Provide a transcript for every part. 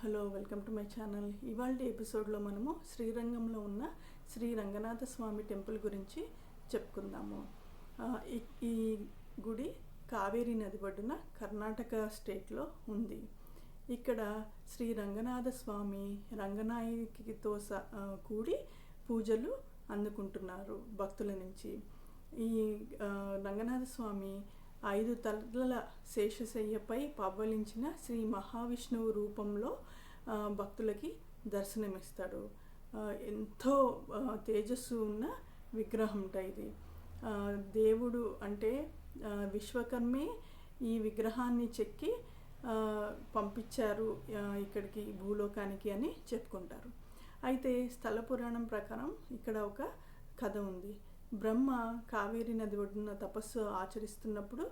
Hello, welcome to my channel. ఇవాళ ఎపిసోడ్లో మనము శ్రీరంగంలో ఉన్న శ్రీ రంగనాథ స్వామి టెంపుల్ గురించి చెప్పుకుందాము. ఈ గుడి కావేరీ నది ఒడ్డున కర్ణాటక స్టేట్లో ఉంది. ఇక్కడ శ్రీ రంగనాథ స్వామి రంగనాయకితో కూడి పూజలు అందుకుంటున్నారు భక్తుల నుంచి. ఈ రంగనాథ స్వామి 5 తలల శేషశయ్యపై పవ్వళించిన శ్రీ మహావిష్ణువు రూపంలో భక్తులకి దర్శనమిస్తాడు. ఎంతో తేజస్సు ఉన్న విగ్రహం ఇది. దేవుడు అంటే విశ్వకర్మే ఈ విగ్రహాన్ని చెక్కి పంపించారు ఇక్కడికి, భూలోకానికి అని చెప్పుకుంటారు. అయితే స్థల పురాణం ప్రకారం ఇక్కడ ఒక కథ ఉంది. బ్రహ్మ కావేరీ నది ఒడ్డున తపస్సు ఆచరిస్తున్నప్పుడు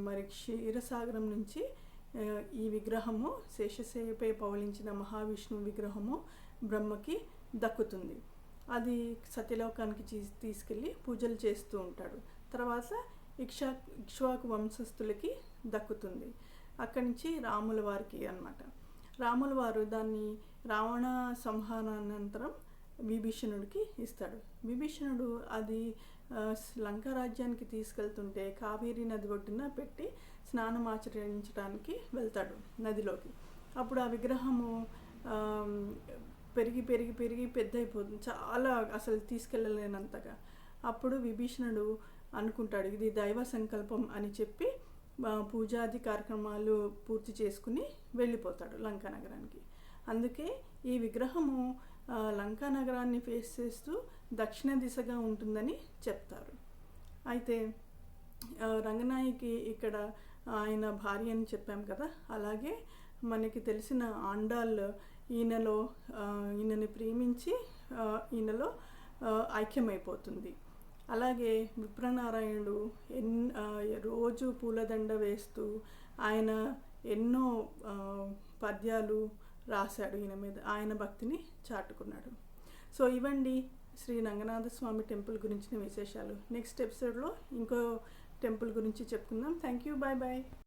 మరి క్షీరసాగరం నుంచి ఈ విగ్రహము, శేషశయ్యపై పవళించిన మహావిష్ణువు విగ్రహము బ్రహ్మకి దక్కుతుంది. అది సత్యలోకానికి తీసుకెళ్ళి పూజలు చేస్తూ ఉంటాడు. తర్వాత ఇక్ష్వాకు వంశస్థులకి దక్కుతుంది. అక్కడి నుంచి రాముల వారికి అన్నమాట. రాముల వారు దాన్ని రావణ సంహారానంతరం విభీషణుడికి ఇస్తాడు. విభీషణుడు అది లంకా రాజ్యానికి తీసుకెళ్తుంటే కావేరీ నది ఒడ్డున పెట్టి స్నానం ఆచరించడానికి వెళ్తాడు నదిలోకి. అప్పుడు ఆ విగ్రహము పెరిగి పెరిగి పెరిగి పెద్ద అయిపోతుంది, చాలా అసలు తీసుకెళ్ళలేనంతగా. అప్పుడు విభీషణుడు అనుకుంటాడు ఇది దైవ సంకల్పం అని చెప్పి పూజాది కార్యక్రమాలు పూర్తి చేసుకుని వెళ్ళిపోతాడు లంకా నగరానికి. అందుకే ఈ విగ్రహము లంకా నగరాన్ని ఫేస్ చేస్తూ దక్షిణ దిశగా ఉంటుందని చెప్తారు. అయితే రంగనాయకి ఇక్కడ ఆయన భార్య అని చెప్పాం కదా, అలాగే మనకి తెలిసిన ఆండాల్ ఈయనని ప్రేమించి ఈయనలో ఐక్యమైపోతుంది. అలాగే విప్రనారాయణుడు రోజు పూలదండ వేస్తూ ఆయన ఎన్నో పద్యాలు రాశాడు ఈయన మీద, ఆయన భక్తిని చాటుకున్నాడు. సో ఇవండి శ్రీ రంగనాథ స్వామి టెంపుల్ గురించిన విశేషాలు. నెక్స్ట్ ఎపిసోడ్లో ఇంకో టెంపుల్ గురించి చెప్పుకుందాం. Thank you, bye bye.